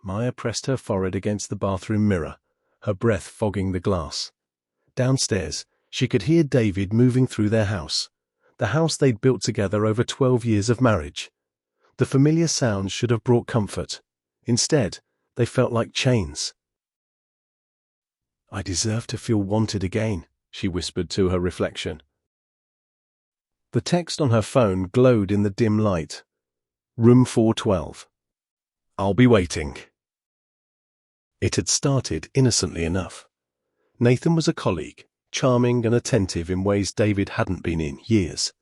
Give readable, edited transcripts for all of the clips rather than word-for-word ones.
Maya pressed her forehead against the bathroom mirror, her breath fogging the glass. Downstairs, she could hear David moving through their house, the house they'd built together over 12 years of marriage. The familiar sounds should have brought comfort. Instead, they felt like chains. "I deserve to feel wanted again," she whispered to her reflection. The text on her phone glowed in the dim light. Room 412. "I'll be waiting." It had started innocently enough. Nathan was a colleague, charming and attentive in ways David hadn't been in years.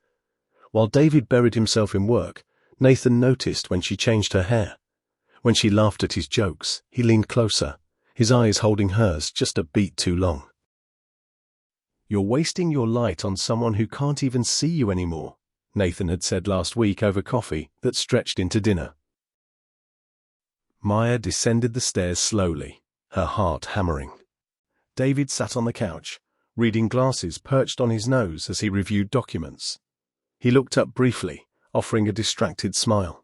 While David buried himself in work, Nathan noticed when she changed her hair. When she laughed at his jokes, he leaned closer, his eyes holding hers just a beat too long. "You're wasting your light on someone who can't even see you anymore," Nathan had said last week over coffee that stretched into dinner. Maya descended the stairs slowly, her heart hammering. David sat on the couch, reading glasses perched on his nose as he reviewed documents. He looked up briefly, offering a distracted smile.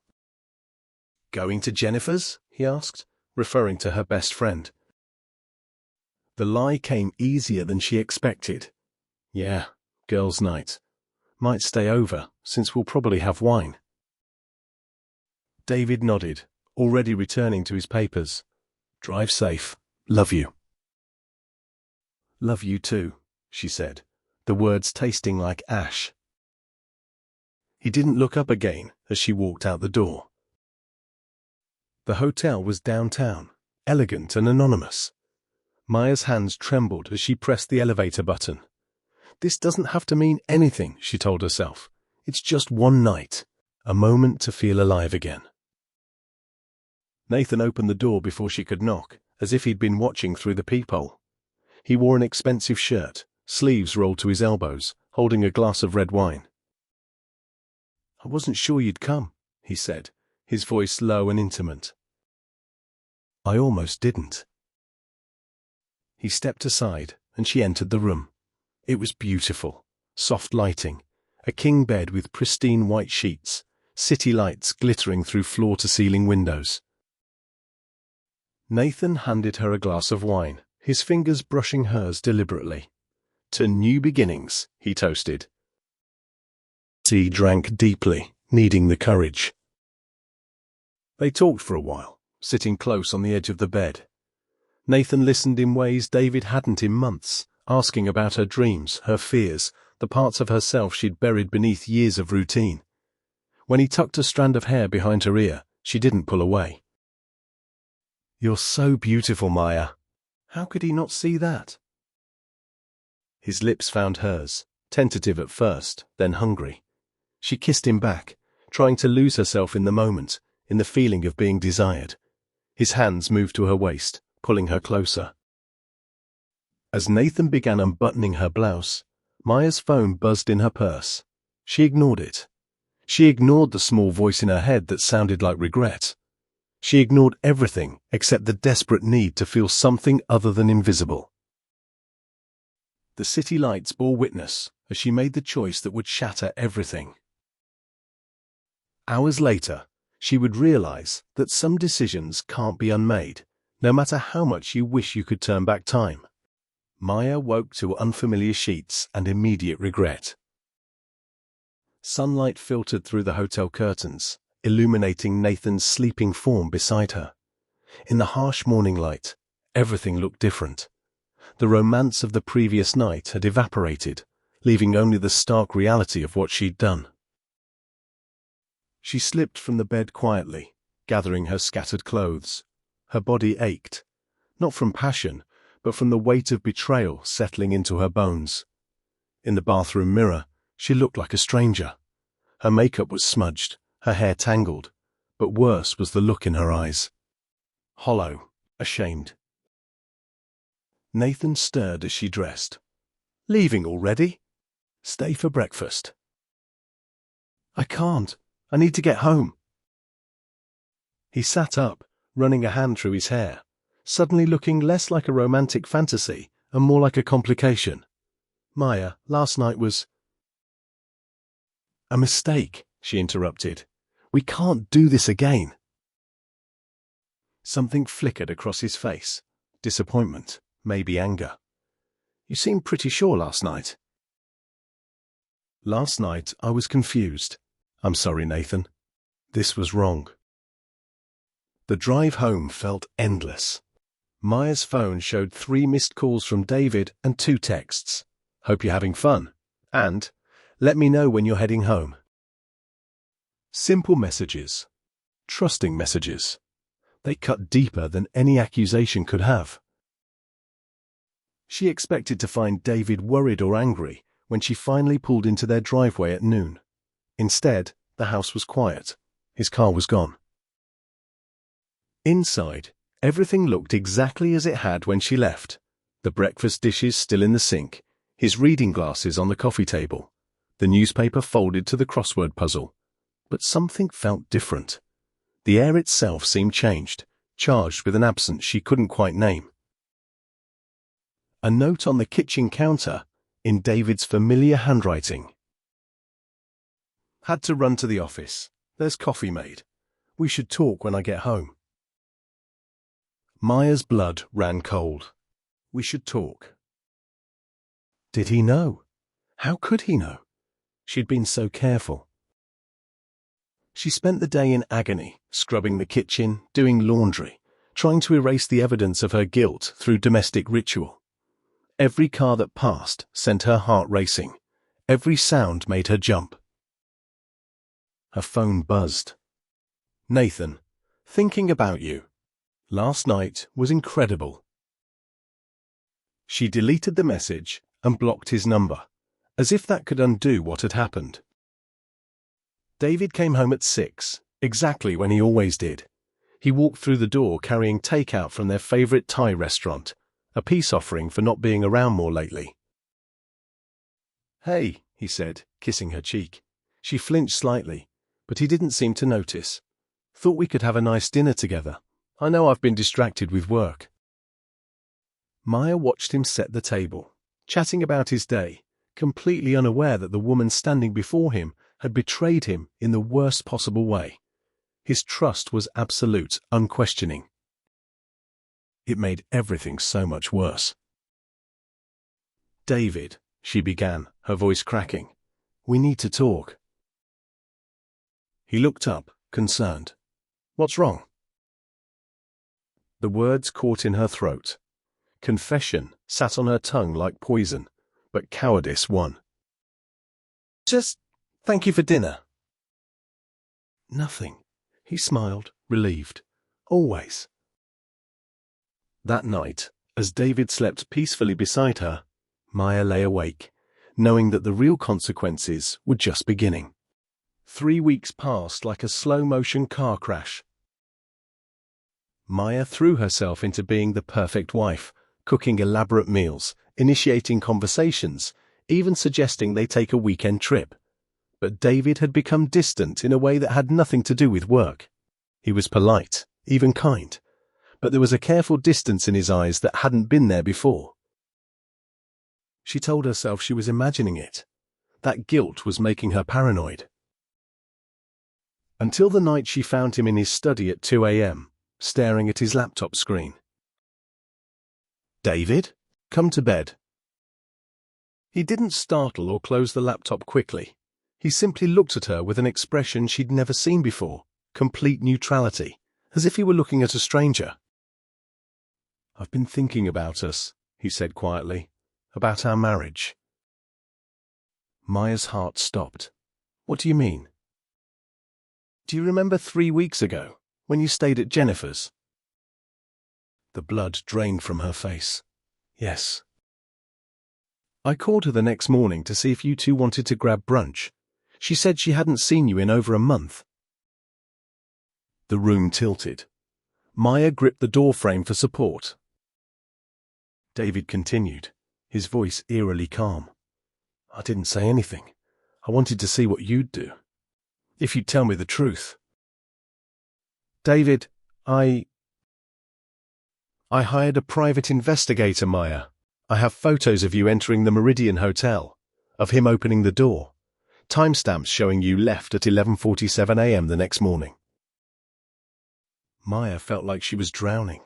"Going to Jennifer's?" he asked, referring to her best friend. The lie came easier than she expected. "Yeah, girls' night. Might stay over, since we'll probably have wine." David nodded, already returning to his papers. "Drive safe. Love you." "Love you too," she said, the words tasting like ash. He didn't look up again as she walked out the door. The hotel was downtown, elegant and anonymous. Maya's hands trembled as she pressed the elevator button. This doesn't have to mean anything, she told herself. It's just one night, a moment to feel alive again. Nathan opened the door before she could knock, as if he'd been watching through the peephole. He wore an expensive shirt, sleeves rolled to his elbows, holding a glass of red wine. "I wasn't sure you'd come," he said, his voice low and intimate. "I almost didn't." He stepped aside, and she entered the room. It was beautiful, soft lighting, a king bed with pristine white sheets, city lights glittering through floor-to-ceiling windows. Nathan handed her a glass of wine, his fingers brushing hers deliberately. "To new beginnings," he toasted. She drank deeply, needing the courage. They talked for a while, sitting close on the edge of the bed. Nathan listened in ways David hadn't in months, asking about her dreams, her fears, the parts of herself she'd buried beneath years of routine. When he tucked a strand of hair behind her ear, she didn't pull away. "You're so beautiful, Maya." How could he not see that? His lips found hers, tentative at first, then hungry. She kissed him back, trying to lose herself in the moment, in the feeling of being desired. His hands moved to her waist, pulling her closer. As Nathan began unbuttoning her blouse, Maya's phone buzzed in her purse. She ignored it. She ignored the small voice in her head that sounded like regret. She ignored everything except the desperate need to feel something other than invisible. The city lights bore witness as she made the choice that would shatter everything. Hours later, she would realize that some decisions can't be unmade, no matter how much you wish you could turn back time. Maya woke to unfamiliar sheets and immediate regret. Sunlight filtered through the hotel curtains, illuminating Nathan's sleeping form beside her. In the harsh morning light, everything looked different. The romance of the previous night had evaporated, leaving only the stark reality of what she'd done. She slipped from the bed quietly, gathering her scattered clothes. Her body ached, not from passion, but from the weight of betrayal settling into her bones. In the bathroom mirror, she looked like a stranger. Her makeup was smudged, her hair tangled, but worse was the look in her eyes. Hollow, ashamed. Nathan stirred as she dressed. "Leaving already?" "Stay for breakfast." "I can't. I need to get home." He sat up, running a hand through his hair, suddenly looking less like a romantic fantasy and more like a complication. "Maya, last night was—" "A mistake," she interrupted. "We can't do this again." Something flickered across his face. Disappointment, maybe anger. You seemed pretty sure last night. Last night I was confused. I'm sorry, Nathan. This was wrong. The drive home felt endless. Maya's phone showed 3 missed calls from David and 2 texts. Hope you're having fun. And let me know when you're heading home. Simple messages. Trusting messages. They cut deeper than any accusation could have. She expected to find David worried or angry when she finally pulled into their driveway at noon. Instead, the house was quiet. His car was gone. Inside, everything looked exactly as it had when she left. The breakfast dishes still in the sink, his reading glasses on the coffee table, the newspaper folded to the crossword puzzle. But something felt different. The air itself seemed changed, charged with an absence she couldn't quite name. A note on the kitchen counter, in David's familiar handwriting. Had to run to the office. There's coffee made. We should talk when I get home. Maya's blood ran cold. We should talk. Did he know? How could he know? She'd been so careful. She spent the day in agony, scrubbing the kitchen, doing laundry, trying to erase the evidence of her guilt through domestic ritual. Every car that passed sent her heart racing. Every sound made her jump. Her phone buzzed. Nathan, thinking about you. Last night was incredible. She deleted the message and blocked his number, as if that could undo what had happened. David came home at 6, exactly when he always did. He walked through the door carrying takeout from their favorite Thai restaurant, a peace offering for not being around more lately. Hey, he said, kissing her cheek. She flinched slightly, but he didn't seem to notice. Thought we could have a nice dinner together. I know I've been distracted with work. Maya watched him set the table, chatting about his day, completely unaware that the woman standing before him had betrayed him in the worst possible way. His trust was absolute, unquestioning. It made everything so much worse. David, she began, her voice cracking. We need to talk. He looked up, concerned. What's wrong? The words caught in her throat. Confession sat on her tongue like poison, but cowardice won. Just thank you for dinner. Nothing. He smiled, relieved. Always. That night, as David slept peacefully beside her, Maya lay awake, knowing that the real consequences were just beginning. 3 weeks passed like a slow-motion car crash. Maya threw herself into being the perfect wife, cooking elaborate meals, initiating conversations, even suggesting they take a weekend trip. But David had become distant in a way that had nothing to do with work. He was polite, even kind, but there was a careful distance in his eyes that hadn't been there before. She told herself she was imagining it. That guilt was making her paranoid. Until the night she found him in his study at 2 a.m., staring at his laptop screen. David, come to bed. He didn't startle or close the laptop quickly. He simply looked at her with an expression she'd never seen before, complete neutrality, as if he were looking at a stranger. I've been thinking about us, he said quietly, about our marriage. Maya's heart stopped. What do you mean? Do you remember 3 weeks ago, when you stayed at Jennifer's? The blood drained from her face. Yes. I called her the next morning to see if you two wanted to grab brunch. She said she hadn't seen you in over a month. The room tilted. Maya gripped the doorframe for support. David continued, his voice eerily calm. I didn't say anything. I wanted to see what you'd do. If you'd tell me the truth. David, I hired a private investigator, Maya. I have photos of you entering the Meridian Hotel, of him opening the door, timestamps showing you left at 11:47 a.m. the next morning. Maya felt like she was drowning.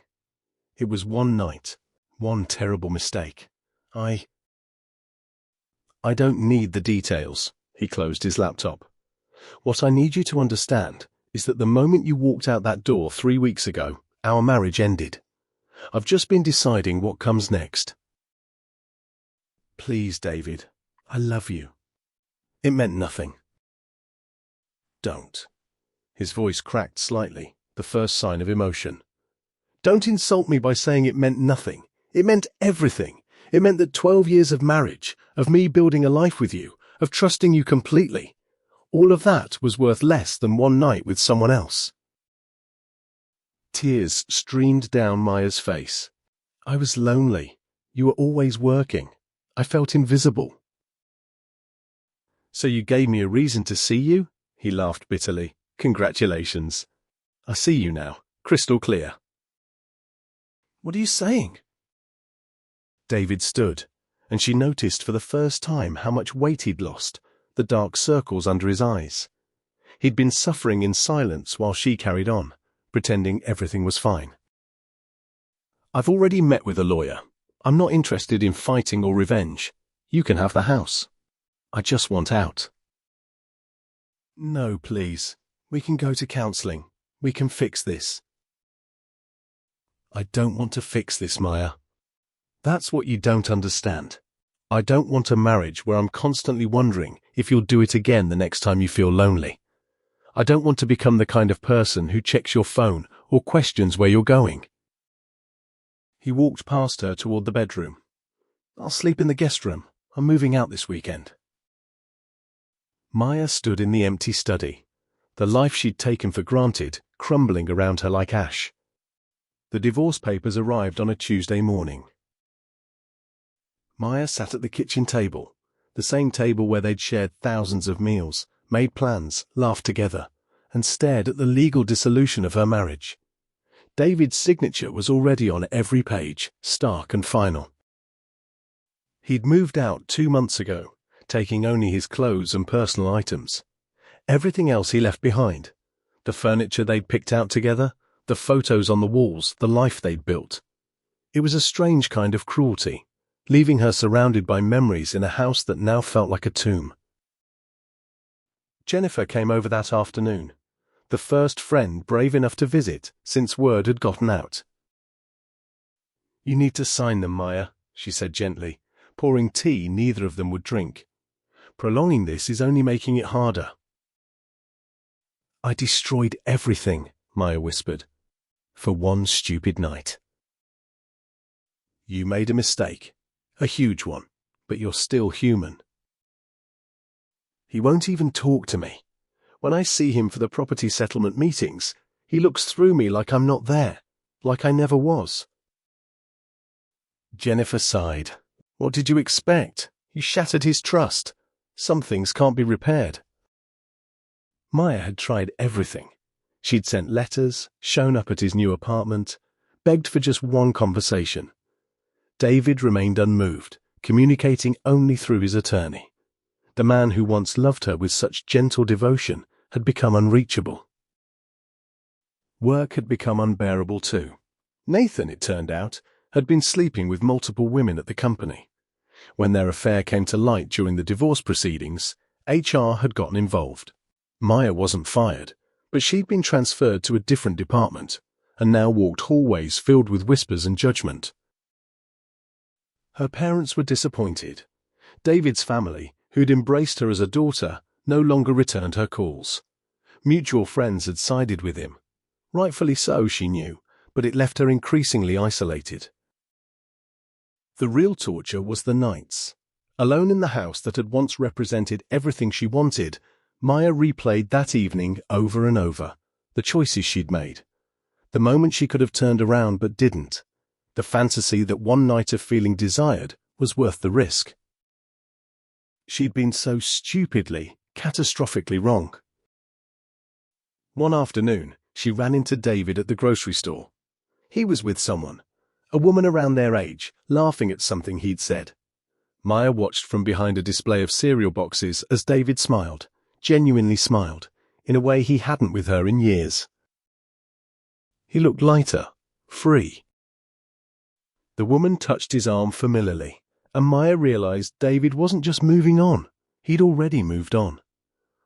It was one night, one terrible mistake. I don't need the details. He closed his laptop. What I need you to understand is that the moment you walked out that door 3 weeks ago, our marriage ended. I've just been deciding what comes next. Please, David, I love you. It meant nothing. Don't. His voice cracked slightly, the first sign of emotion. Don't insult me by saying it meant nothing. It meant everything. It meant that 12 years of marriage, of me building a life with you, of trusting you completely, all of that was worth less than one night with someone else. Tears streamed down Maya's face. I was lonely. You were always working. I felt invisible. So you gave me a reason to see you? He laughed bitterly. Congratulations. I see you now, crystal clear. What are you saying? David stood, and she noticed for the first time how much weight he'd lost, the dark circles under his eyes. He'd been suffering in silence while she carried on, pretending everything was fine. I've already met with a lawyer. I'm not interested in fighting or revenge. You can have the house. I just want out. No, please. We can go to counseling. We can fix this. I don't want to fix this, Maya. That's what you don't understand. I don't want a marriage where I'm constantly wondering if you'll do it again the next time you feel lonely. I don't want to become the kind of person who checks your phone or questions where you're going. He walked past her toward the bedroom. I'll sleep in the guest room. I'm moving out this weekend. Maya stood in the empty study, the life she'd taken for granted crumbling around her like ash. The divorce papers arrived on a Tuesday morning. Maya sat at the kitchen table, the same table where they'd shared thousands of meals, made plans, laughed together, and stared at the legal dissolution of her marriage. David's signature was already on every page, stark and final. He'd moved out 2 months ago, taking only his clothes and personal items. Everything else he left behind. The furniture they'd picked out together, the photos on the walls, the life they'd built. It was a strange kind of cruelty, leaving her surrounded by memories in a house that now felt like a tomb. Jennifer came over that afternoon, the first friend brave enough to visit since word had gotten out. You need to sign them, Maya, she said gently, pouring tea neither of them would drink. Prolonging this is only making it harder. I destroyed everything, Maya whispered, for one stupid night. You made a mistake, a huge one, but you're still human. He won't even talk to me. When I see him for the property settlement meetings, he looks through me like I'm not there, like I never was. Jennifer sighed. What did you expect? You shattered his trust. Some things can't be repaired. Maya had tried everything. She'd sent letters, shown up at his new apartment, begged for just one conversation. David remained unmoved, communicating only through his attorney. The man who once loved her with such gentle devotion had become unreachable. Work had become unbearable too. Nathan, it turned out, had been sleeping with multiple women at the company. When their affair came to light during the divorce proceedings, HR had gotten involved. Maya wasn't fired, but she'd been transferred to a different department, and now walked hallways filled with whispers and judgment. Her parents were disappointed. David's family, who'd embraced her as a daughter, no longer returned her calls. Mutual friends had sided with him. Rightfully so, she knew, but it left her increasingly isolated. The real torture was the nights. Alone in the house that had once represented everything she wanted, Maya replayed that evening over and over, the choices she'd made. The moment she could have turned around but didn't. The fantasy that one night of feeling desired was worth the risk. She'd been so stupidly, catastrophically wrong. One afternoon, she ran into David at the grocery store. He was with someone, a woman around their age, laughing at something he'd said. Maya watched from behind a display of cereal boxes as David smiled, genuinely smiled, in a way he hadn't with her in years. He looked lighter, free. The woman touched his arm familiarly, and Maya realized David wasn't just moving on. He'd already moved on.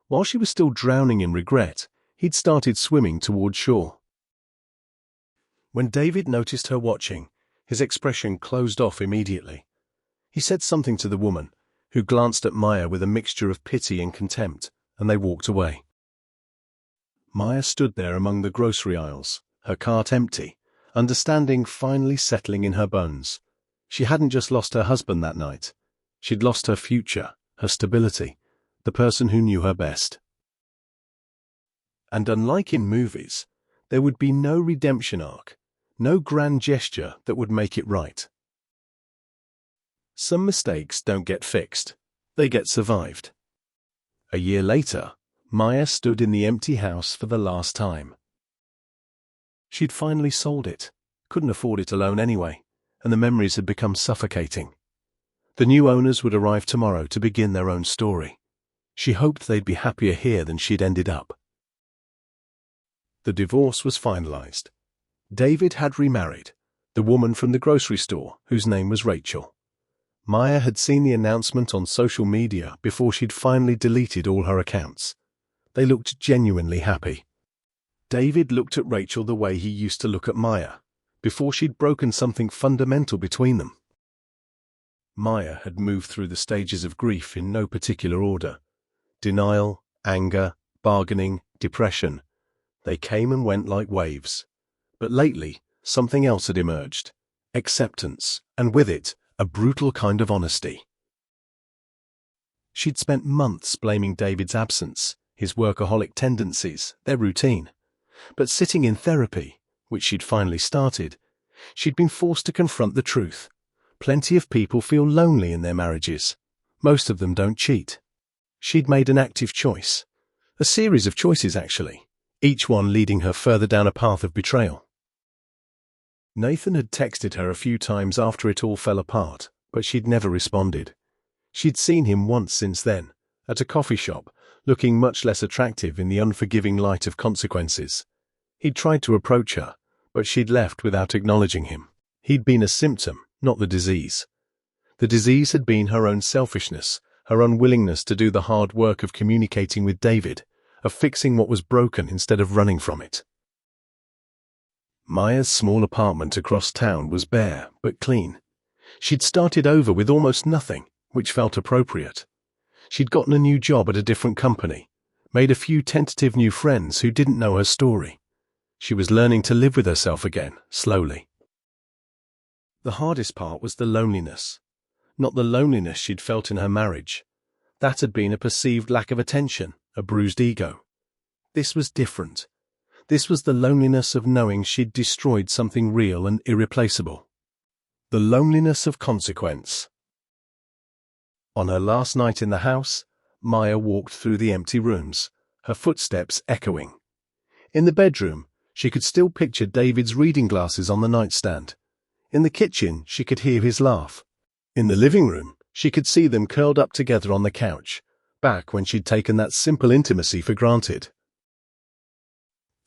While she was still drowning in regret, he'd started swimming toward shore. When David noticed her watching, his expression closed off immediately. He said something to the woman, who glanced at Maya with a mixture of pity and contempt, and they walked away. Maya stood there among the grocery aisles, her cart empty, understanding finally settling in her bones. She hadn't just lost her husband that night. She'd lost her future, her stability, the person who knew her best. And unlike in movies, there would be no redemption arc, no grand gesture that would make it right. Some mistakes don't get fixed, they get survived. A year later, Maya stood in the empty house for the last time. She'd finally sold it, couldn't afford it alone anyway, and the memories had become suffocating. The new owners would arrive tomorrow to begin their own story. She hoped they'd be happier here than she'd ended up. The divorce was finalized. David had remarried, the woman from the grocery store, whose name was Rachel. Maya had seen the announcement on social media before she'd finally deleted all her accounts. They looked genuinely happy. David looked at Rachel the way he used to look at Maya, before she'd broken something fundamental between them. Maya had moved through the stages of grief in no particular order. Denial, anger, bargaining, depression. They came and went like waves. But lately, something else had emerged. Acceptance, and with it, a brutal kind of honesty. She'd spent months blaming David's absence, his workaholic tendencies, their routine. But sitting in therapy, which she'd finally started, she'd been forced to confront the truth. Plenty of people feel lonely in their marriages. Most of them don't cheat. She'd made an active choice. A series of choices, actually, each one leading her further down a path of betrayal. Nathan had texted her a few times after it all fell apart, but she'd never responded. She'd seen him once since then, at a coffee shop, looking much less attractive in the unforgiving light of consequences. He'd tried to approach her, but she'd left without acknowledging him. He'd been a symptom, not the disease. The disease had been her own selfishness, her unwillingness to do the hard work of communicating with David, of fixing what was broken instead of running from it. Maya's small apartment across town was bare, but clean. She'd started over with almost nothing, which felt appropriate. She'd gotten a new job at a different company, made a few tentative new friends who didn't know her story. She was learning to live with herself again, slowly. The hardest part was the loneliness. Not the loneliness she'd felt in her marriage. That had been a perceived lack of attention, a bruised ego. This was different. This was the loneliness of knowing she'd destroyed something real and irreplaceable. The loneliness of consequence. On her last night in the house, Maya walked through the empty rooms, her footsteps echoing. In the bedroom, she could still picture David's reading glasses on the nightstand. In the kitchen, she could hear his laugh. In the living room, she could see them curled up together on the couch, back when she'd taken that simple intimacy for granted.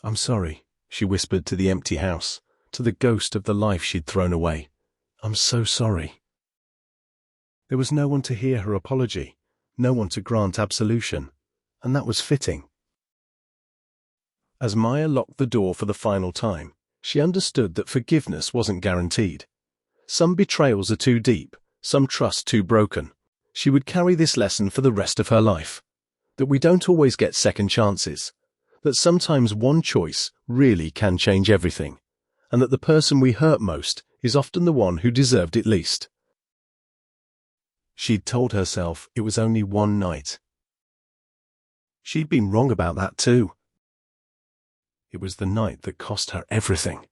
"I'm sorry," she whispered to the empty house, to the ghost of the life she'd thrown away. "I'm so sorry." There was no one to hear her apology, no one to grant absolution, and that was fitting. As Maya locked the door for the final time, she understood that forgiveness wasn't guaranteed. Some betrayals are too deep, some trust too broken. She would carry this lesson for the rest of her life. That we don't always get second chances. That sometimes one choice really can change everything. And that the person we hurt most is often the one who deserved it least. She'd told herself it was only one night. She'd been wrong about that too. It was the night that cost her everything.